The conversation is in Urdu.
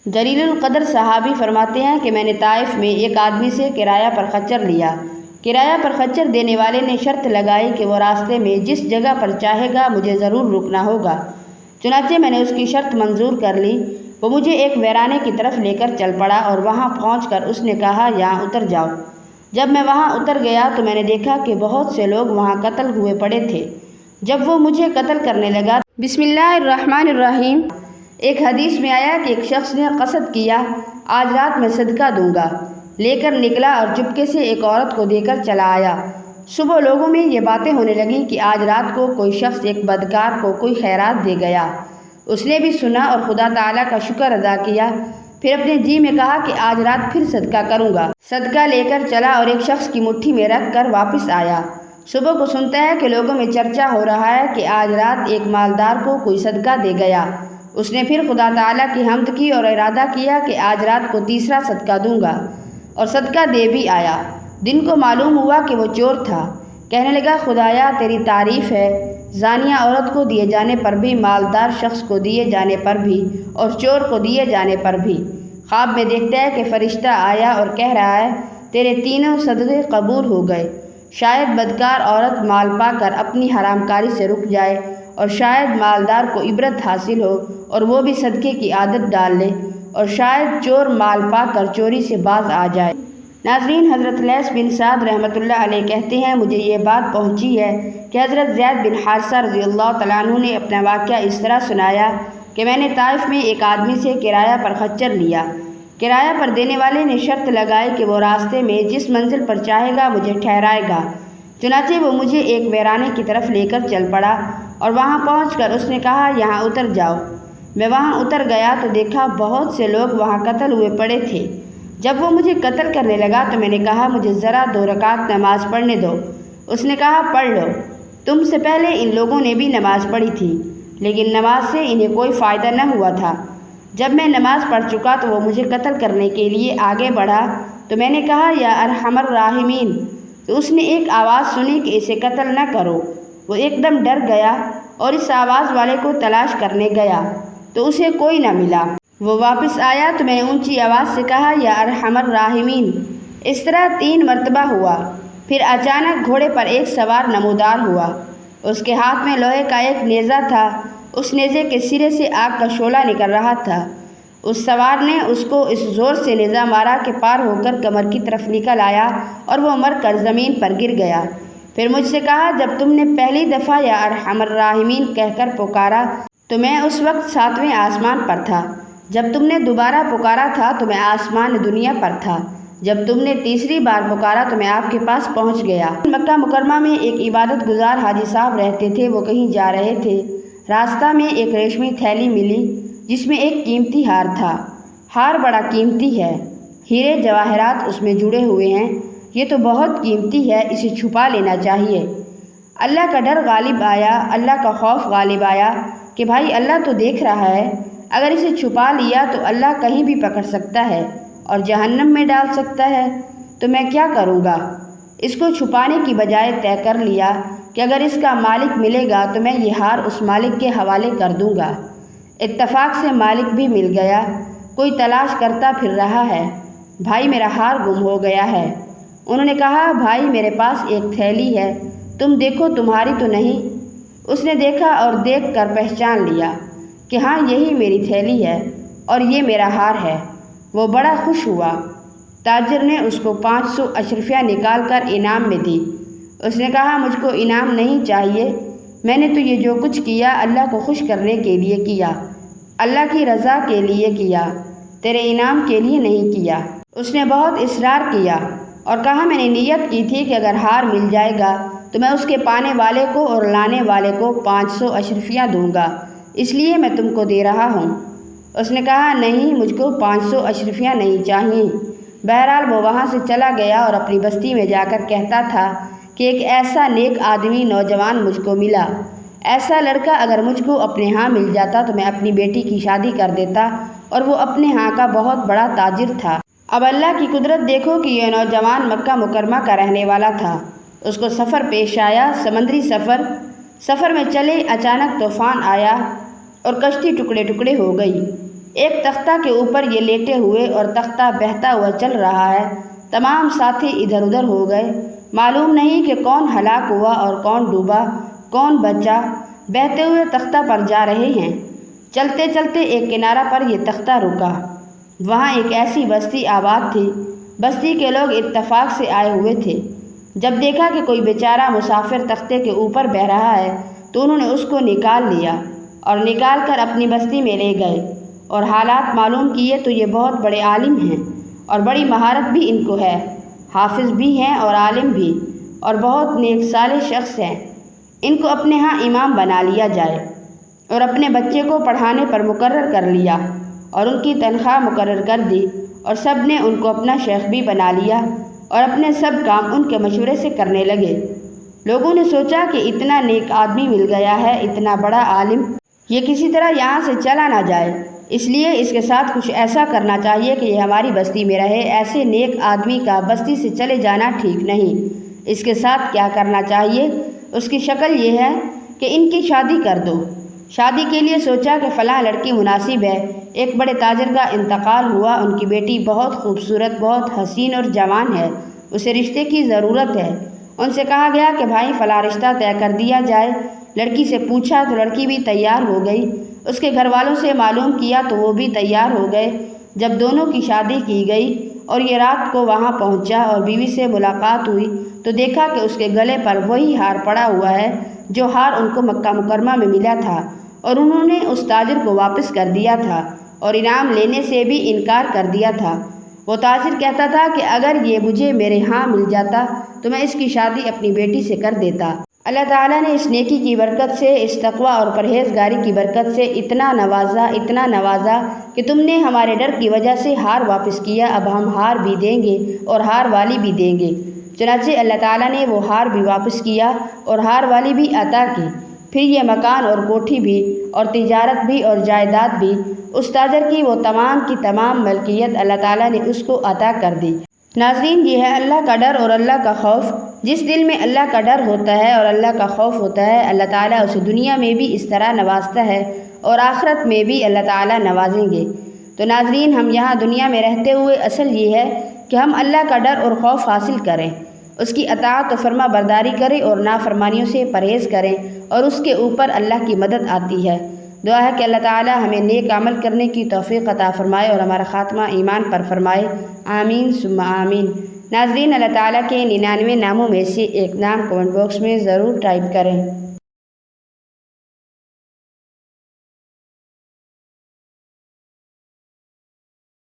جلیل القدر صحابی فرماتے ہیں کہ میں نے طائف میں ایک آدمی سے کرایہ پر خچر لیا۔ کرایہ پر خچر دینے والے نے شرط لگائی کہ وہ راستے میں جس جگہ پر چاہے گا مجھے ضرور رکنا ہوگا۔ چنانچہ میں نے اس کی شرط منظور کر لی۔ وہ مجھے ایک ویرانے کی طرف لے کر چل پڑا اور وہاں پہنچ کر اس نے کہا یہاں اتر جاؤ۔ جب میں وہاں اتر گیا تو میں نے دیکھا کہ بہت سے لوگ وہاں قتل ہوئے پڑے تھے۔ جب وہ مجھے قتل کرنے لگا، بسم اللہ الرحمن الرحیم، ایک حدیث میں آیا کہ ایک شخص نے قصد کیا آج رات میں صدقہ دوں گا، لے کر نکلا اور چپکے سے ایک عورت کو دے کر چلا آیا۔ صبح لوگوں میں یہ باتیں ہونے لگیں کہ آج رات کو کوئی شخص ایک بدکار کو کوئی خیرات دے گیا۔ اس نے بھی سنا اور خدا تعالیٰ کا شکر ادا کیا، پھر اپنے جی میں کہا کہ آج رات پھر صدقہ کروں گا۔ صدقہ لے کر چلا اور ایک شخص کی مٹھی میں رکھ کر واپس آیا۔ صبح کو سنتا ہے کہ لوگوں میں چرچا ہو رہا ہے کہ آج رات ایک مالدار کو کوئی صدقہ دے گیا۔ اس نے پھر خدا تعالیٰ کی حمد کی اور ارادہ کیا کہ آج رات کو تیسرا صدقہ دوں گا، اور صدقہ دے بھی آیا۔ دن کو معلوم ہوا کہ وہ چور تھا۔ کہنے لگا خدایا تیری تعریف ہے، زانیہ عورت کو دیے جانے پر بھی، مالدار شخص کو دیے جانے پر بھی، اور چور کو دیے جانے پر بھی۔ خواب میں دیکھتا ہے کہ فرشتہ آیا اور کہہ رہا ہے تیرے تینوں صدقے قبول ہو گئے۔ شاید بدکار عورت مال پا کر اپنی حرام کاری سے رک جائے، اور شاید مالدار کو عبرت حاصل ہو اور وہ بھی صدقے کی عادت ڈال لے، اور شاید چور مال پا کر چوری سے باز آ جائے۔ ناظرین، حضرت لیث بن سعد رحمۃ اللہ علیہ کہتے ہیں مجھے یہ بات پہنچی ہے کہ حضرت زید بن حارثہ رضی اللہ تعالیٰ عنہ نے اپنا واقعہ اس طرح سنایا کہ میں نے طائف میں ایک آدمی سے کرایہ پر خچر لیا۔ کرایہ پر دینے والے نے شرط لگائی کہ وہ راستے میں جس منزل پر چاہے گا مجھے ٹھہرائے گا۔ چنانچہ وہ مجھے ایک ویرانے کی طرف لے کر چل پڑا اور وہاں پہنچ کر اس نے کہا یہاں اتر جاؤ۔ میں وہاں اتر گیا تو دیکھا بہت سے لوگ وہاں قتل ہوئے پڑے تھے۔ جب وہ مجھے قتل کرنے لگا تو میں نے کہا مجھے ذرا 2 رکعت نماز پڑھنے دو۔ اس نے کہا پڑھ لو، تم سے پہلے ان لوگوں نے بھی نماز پڑھی تھی، لیکن نماز سے انہیں کوئی فائدہ نہ ہوا تھا۔ جب میں نماز پڑھ چکا تو وہ مجھے قتل کرنے کے لیے آگے بڑھا تو میں نے کہا یا ارحم الراحمین، تو اس نے ایک آواز سنی کہ اسے قتل نہ کرو۔ وہ ایک دم ڈر گیا اور اس آواز والے کو تلاش کرنے گیا تو اسے کوئی نہ ملا۔ وہ واپس آیا تو میں نے اونچی آواز سے کہا یا ارحم الراحمین۔ اس طرح 3 مرتبہ ہوا۔ پھر اچانک گھوڑے پر ایک سوار نمودار ہوا۔ اس کے ہاتھ میں لوہے کا ایک نیزہ تھا۔ اس نیزے کے سرے سے آگ کا شعلہ نکل رہا تھا۔ اس سوار نے اس کو اس زور سے نیزہ مارا کہ پار ہو کر کمر کی طرف نکل آیا اور وہ مر کر زمین پر گر گیا۔ پھر مجھ سے کہا جب تم نے پہلی دفعہ یا ارحم الراحمین کہہ کر پکارا تو میں اس وقت 7ویں آسمان پر تھا۔ جب تم نے دوبارہ پکارا تھا تو میں آسمان دنیا پر تھا۔ جب تم نے تیسری بار پکارا تو میں آپ کے پاس پہنچ گیا۔ مکہ مکرمہ میں ایک عبادت گزار حاجی صاحب رہتے تھے۔ وہ کہیں جا رہے تھے۔ راستہ میں ایک ریشمی تھیلی ملی جس میں ایک قیمتی ہار تھا۔ ہار بڑا قیمتی ہے، ہیرے جواہرات اس میں جڑے ہوئے ہیں۔ یہ تو بہت قیمتی ہے، اسے چھپا لینا چاہیے۔ اللہ کا ڈر غالب آیا، اللہ کا خوف غالب آیا کہ بھائی اللہ تو دیکھ رہا ہے، اگر اسے چھپا لیا تو اللہ کہیں بھی پکڑ سکتا ہے اور جہنم میں ڈال سکتا ہے، تو میں کیا کروں گا؟ اس کو چھپانے کی بجائے طے کر لیا کہ اگر اس کا مالک ملے گا تو میں یہ ہار اس مالک کے حوالے کر دوں گا۔ اتفاق سے مالک بھی مل گیا۔ کوئی تلاش کرتا پھر رہا ہے، بھائی میرا ہار گم ہو گیا ہے۔ انہوں نے کہا بھائی میرے پاس ایک تھیلی ہے، تم دیکھو تمہاری تو نہیں۔ اس نے دیکھا اور دیکھ کر پہچان لیا کہ ہاں یہی میری تھیلی ہے اور یہ میرا ہار ہے۔ وہ بڑا خوش ہوا۔ تاجر نے اس کو 500 اشرفیہ نکال کر انعام میں دی۔ اس نے کہا مجھ کو انعام نہیں چاہیے، میں نے تو یہ جو کچھ کیا اللہ کو خوش کرنے کے لیے کیا، اللہ کی رضا کے لیے کیا، تیرے انعام کے لیے نہیں کیا۔ اس نے بہت اصرار کیا اور کہا میں نے نیت کی تھی کہ اگر ہار مل جائے گا تو میں اس کے پانے والے کو اور لانے والے کو 500 اشرفیہ دوں گا، اس لیے میں تم کو دے رہا ہوں۔ اس نے کہا نہیں، مجھ کو 500 اشرفیہ نہیں چاہیے۔ بہرحال وہ وہاں سے چلا گیا اور اپنی بستی میں جا کر کہتا تھا کہ ایک ایسا نیک آدمی نوجوان مجھ کو ملا، ایسا لڑکا اگر مجھ کو اپنے ہاں مل جاتا تو میں اپنی بیٹی کی شادی کر دیتا، اور وہ اپنے ہاں کا بہت بڑا تاجر تھا۔ اب اللہ کی قدرت دیکھو کہ یہ نوجوان مکہ مکرمہ کا رہنے والا تھا۔ اس کو سفر پیش آیا، سمندری سفر میں چلے، اچانک طوفان آیا اور کشتی ٹکڑے ٹکڑے ہو گئی۔ ایک تختہ کے اوپر یہ لیٹے ہوئے اور تختہ بہتا ہوا چل رہا ہے۔ تمام ساتھی ادھر ادھر ہو گئے۔ معلوم نہیں کہ کون ہلاک ہوا اور کون ڈوبا، کون بچا۔ بہتے ہوئے تختہ پر جا رہے ہیں۔ چلتے چلتے ایک کنارہ پر یہ تختہ رکا۔ وہاں ایک ایسی بستی آباد تھی۔ بستی کے لوگ اتفاق سے آئے ہوئے تھے۔ جب دیکھا کہ کوئی بیچارہ مسافر تختے کے اوپر بہہ رہا ہے تو انہوں نے اس کو نکال لیا اور نکال کر اپنی بستی میں لے گئے، اور حالات معلوم کیے تو یہ بہت بڑے عالم ہیں اور بڑی مہارت بھی ان کو ہے، حافظ بھی ہیں اور عالم بھی، اور بہت نیک صالح شخص ہیں۔ ان کو اپنے ہاں امام بنا لیا جائے، اور اپنے بچے کو پڑھانے پر مقرر کر لیا اور ان کی تنخواہ مقرر کر دی، اور سب نے ان کو اپنا شیخ بھی بنا لیا اور اپنے سب کام ان کے مشورے سے کرنے لگے۔ لوگوں نے سوچا کہ اتنا نیک آدمی مل گیا ہے، اتنا بڑا عالم، یہ کسی طرح یہاں سے چلا نہ جائے، اس لیے اس کے ساتھ کچھ ایسا کرنا چاہیے کہ یہ ہماری بستی میں رہے۔ ایسے نیک آدمی کا بستی سے چلے جانا ٹھیک نہیں۔ اس کے ساتھ کیا کرنا چاہیے؟ اس کی شکل یہ ہے کہ ان کی شادی کر دو۔ شادی کے لیے سوچا کہ فلاں لڑکی مناسب ہے۔ ایک بڑے تاجر کا انتقال ہوا، ان کی بیٹی بہت خوبصورت، بہت حسین اور جوان ہے، اسے رشتے کی ضرورت ہے۔ ان سے کہا گیا کہ بھائی فلاں رشتہ طے کر دیا جائے۔ لڑکی سے پوچھا تو لڑکی بھی تیار ہو گئی۔ اس کے گھر والوں سے معلوم کیا تو وہ بھی تیار ہو گئے۔ جب دونوں کی شادی کی گئی اور یہ رات کو وہاں پہنچا اور بیوی سے ملاقات ہوئی تو دیکھا کہ اس کے گلے پر وہی ہار پڑا ہوا ہے جو ہار ان کو مکہ مکرمہ میں ملا تھا، اور انہوں نے اس تاجر کو واپس کر دیا تھا اور انعام لینے سے بھی انکار کر دیا تھا۔ وہ تاجر کہتا تھا کہ اگر یہ مجھے میرے ہاں مل جاتا تو میں اس کی شادی اپنی بیٹی سے کر دیتا۔ اللہ تعالیٰ نے اس نیکی کی برکت سے، اس تقویٰ اور پرہیزگاری کی برکت سے اتنا نوازا کہ تم نے ہمارے ڈر کی وجہ سے ہار واپس کیا۔ اب ہم ہار بھی دیں گے اور ہار والی بھی دیں گے۔ چنانچہ اللہ تعالیٰ نے وہ ہار بھی واپس کیا اور ہار والی بھی عطا کی۔ پھر یہ مکان اور کوٹھی بھی اور تجارت بھی اور جائیداد بھی، اس تاجر کی وہ تمام کی تمام ملکیت اللہ تعالیٰ نے اس کو عطا کر دی۔ ناظرین، یہ ہے اللہ کا ڈر اور اللہ کا خوف۔ جس دل میں اللہ کا ڈر ہوتا ہے اور اللہ کا خوف ہوتا ہے، اللہ تعالیٰ اسے دنیا میں بھی اس طرح نوازتا ہے اور آخرت میں بھی اللہ تعالیٰ نوازیں گے۔ تو ناظرین، ہم یہاں دنیا میں رہتے ہوئے اصل یہ ہے کہ ہم اللہ کا ڈر اور خوف حاصل کریں، اس کی اطاعت و فرما برداری کریں اور نافرمانیوں سے پرہیز کریں، اور اس کے اوپر اللہ کی مدد آتی ہے۔ دعا ہے کہ اللہ تعالیٰ ہمیں نیک عمل کرنے کی توفیق عطا فرمائے اور ہمارا خاتمہ ایمان پر فرمائے، آمین ثم آمین۔ ناظرین، اللہ تعالیٰ کے 99 ناموں میں سے ایک نام کمنٹ باکس میں ضرور ٹائپ کریں۔